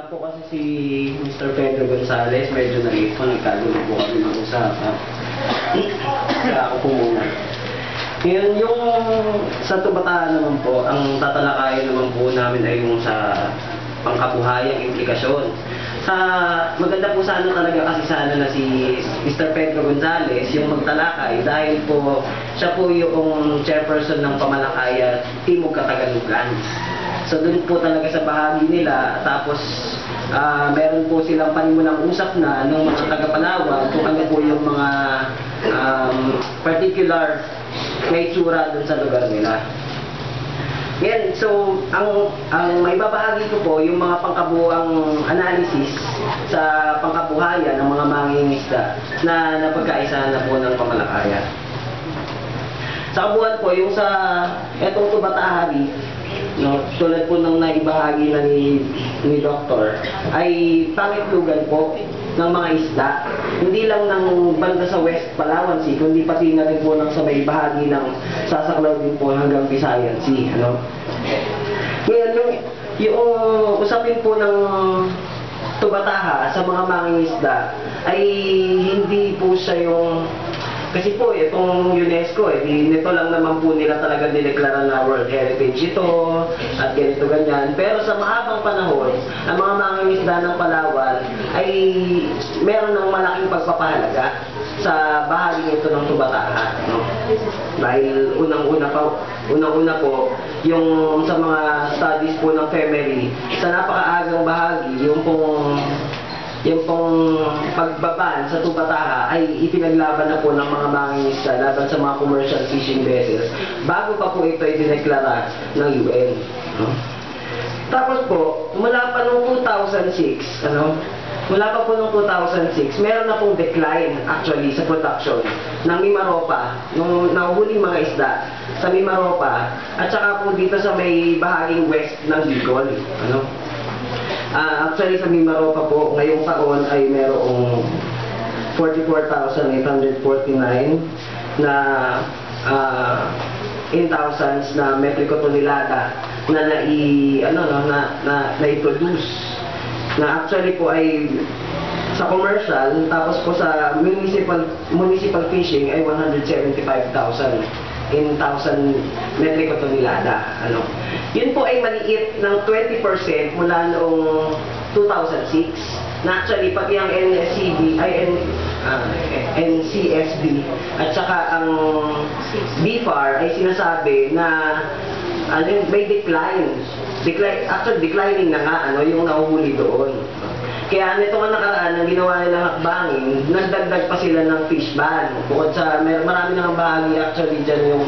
Wala po kasi si Mr. Pedro Gonzales, medyo na-late po, nagkagulo po kami ng usapan. Kaya ako po muna. Ngayon, yung sa tubataan naman po, ang tatalakayin naman po namin ay yung sa pangkabuhayang implikasyon. Maganda po sana talaga kasi sana na si Mr. Pedro Gonzales yung magtalakay dahil po siya po yung chairperson ng Pamalakaya Timog Katagalugan. So doon po talaga sa bahagi nila, tapos meron po silang panimulang usap na ng mga taga-Palawan kung ano po yung mga particular na itsura doon sa lugar nila. Yan, so ang may babahagi ko po yung mga pangkabuang analysis sa pangkabuhayan ng mga mangingisda na napagkaisa na po ng Pamalakaya. Sa kabuuan po, yung sa etong tubatahari, no, tulad po ng naibahagi na ni Doktor, ay pangitlugan po ng mga isda. Hindi lang ng banda sa West Palawan Sea, kundi pati na rin po ng sa may bahagi ng sasaklaw din po hanggang Visayan Sea. Ano? Ngayon, yung usapin po ng tubataha sa mga mangingisda ay hindi po siya yung... Kasi po, itong UNESCO, nito lang naman po nila talaga dineklara na World Heritage ito, at ganito ganyan. Pero sa mahabang panahon, ang mga mangingisda ng Palawan ay meron ng malaking pagpapahalaga sa bahagi ito ng tubataha. No? Dahil unang-una po, yung sa mga studies po ng Femery, sa napakaagang bahagi, yung pong pagbaban sa tubataha ay ipinaglaban na po ng mga mangingisda laban sa mga commercial fishing vessels bago pa po ito ay dineklara ng UN. No? Tapos po, mula pa noong 2006, mula pa po noong 2006, meron na pong decline actually sa production ng Mimaropa, nung nahuhuling mga isda sa Mimaropa, at saka po dito sa may bahaging west ng Bicol. Actually sa Mimaropa po, ngayong taon ay merong 44,849 na in thousands na metriko tonelada na nai-produce. Na actually po ay sa commercial, tapos po sa municipal fishing ay 175,000 in 1,000 metriko tonelada. Yun po ay maliit ng 20% mula noong 2006. Na actually, pati ang NCSB at saka ang BFAR ay sinasabi na may decline. Actually, declining na nga yung nahuhuli doon. Kaya nito nga nakaraan, ang ginawa nilang hakbangin, nagdagdag pa sila ng fish ban. Bukod sa, marami nang bahagi actually dyan yung,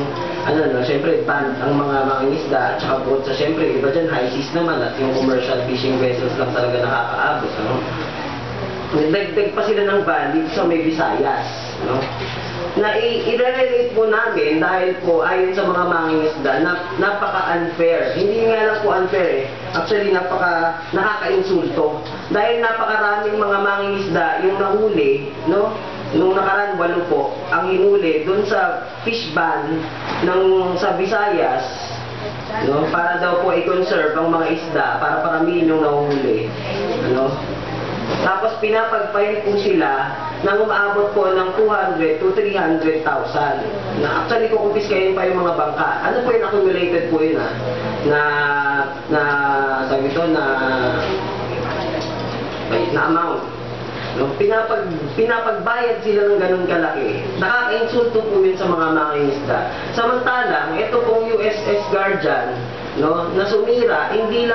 syempre, ban ang mga mangingisda, at saka bukod sa, syempre, iba dyan, high seas naman, at yung commercial fishing vessels lang talaga nakakaabot. Nagdagdag pa sila ng ban dito sa may Visayas. Na i-relate po namin dahil po ayon sa mga mangingisda na napaka-unfair. Hindi nga lang po unfair Actually, nakaka-insulto. Dahil napakaraming mga mangingisda yung nahuli, no? Nung nakaraan, 8 po, ang hinuli dun sa fish ban sa Visayas, no? Para daw po i-conserve ang mga isda, para paramihin yung nahuhuli. Tapos pinapagpahit po sila nang umaabot po ng 200 to 300,000. Na actually kukumpiskahin pa yung mga bangka. Ano po yung accumulated po yun sabi ito na amount. Pinapagbayad sila ng ganun kalaki. Nakaka-insulto po yun sa mga mangingisda. Samantalang, ito pong USS Guardian, na sumira, hindi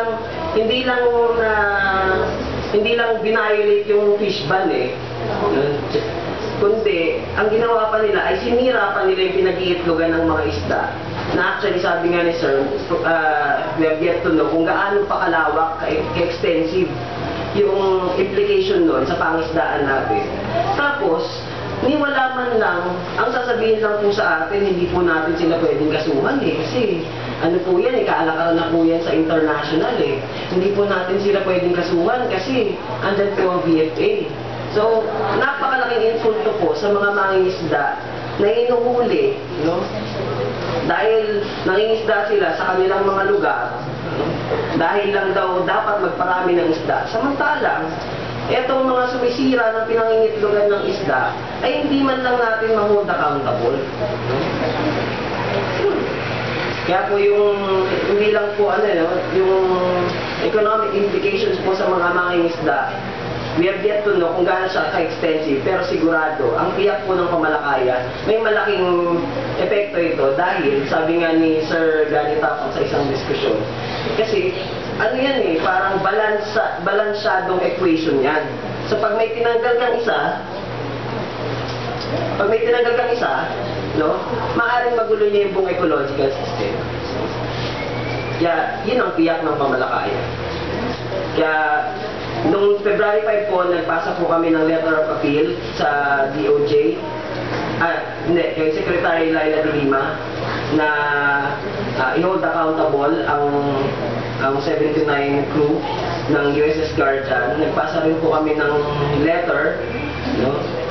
lang binayolate yung fish ban kundi ang ginawa pa nila ay sinira pa nila yung pinag-iitlogan ng mga isda na actually sabi nga ni Sir, we have yet to know kung gaano pa kalawak, ka-extensive yung implication nun sa pangisdaan natin. Tapos wala man lang, ang sasabihin lang po sa atin, hindi po natin sila pwedeng kasuhan kasi po yan, kaalakaran na po yan sa international Hindi po natin sila pwedeng kasuhan kasi andyan po ang VFA. So, napakalaking insulto po sa mga mangingisda na inuhuli, dahil nangingisda sila sa kanilang mga lugar, dahil lang daw dapat magparami ng isda. Samantalang, etong mga sumisira ng pinangingitlogan ng isda, ay hindi man lang natin ma-hold accountable. Kaya po yung, hindi lang po yung economic implications po sa mga mangingisda, we have yet to know kung gaano siya ka-extensive, pero sigurado, ang tiyak po ng kamalakayan, may malaking epekto ito dahil, sabi nga ni Sir Gani Tapang sa isang diskusyon, kasi, yan parang balansyadong equation yan. So pag may tinanggal kang isa, maaaring magulo niya yung buong ecological system. Kaya, yun ang tiyak ng pamalakayan. Kaya, noong February 5 po, nagpasa po kami ng letter of appeal sa DOJ, kay Secretary Laila de Lima, na i-hold accountable ang 79 crew ng USS Guardian. Nagpasa rin po kami ng letter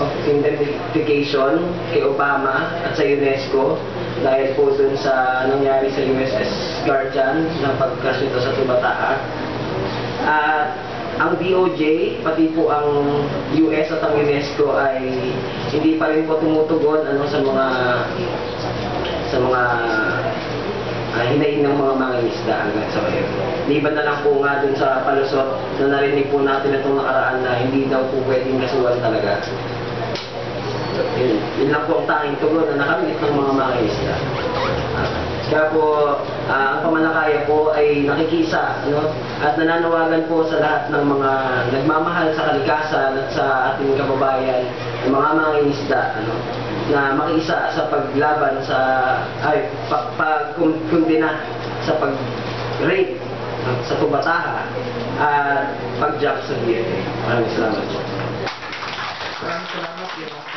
of indemnification kay Obama at sa UNESCO dahil po dun sa nangyari sa USS Guardian ng pag-crash nito sa Tubataa. At ang DOJ, pati po ang US at ang UNESCO ay hindi pa rin po tumutugon sa mga hinaing ng mga mangingisda hanggang sa ngayon. Liban na lang po nga dun sa palusot na narinig po natin itong nakaraan na hindi daw po pwedeng kasuhan talaga. Yun lang po ang tanging tugon na nakamit ng mga mangingisda. Kaya po, ang pamanakaya po ay nakikisa at nananawagan po sa lahat ng mga nagmamahal sa kalikasan at sa ating kababayan, ng mga mangingisda, na makiisa sa paglaban sa pagkundina sa pag-rape sa Tubataha at pag-jump sa DFA. Maraming salamat po. Maraming salamat. Yung mga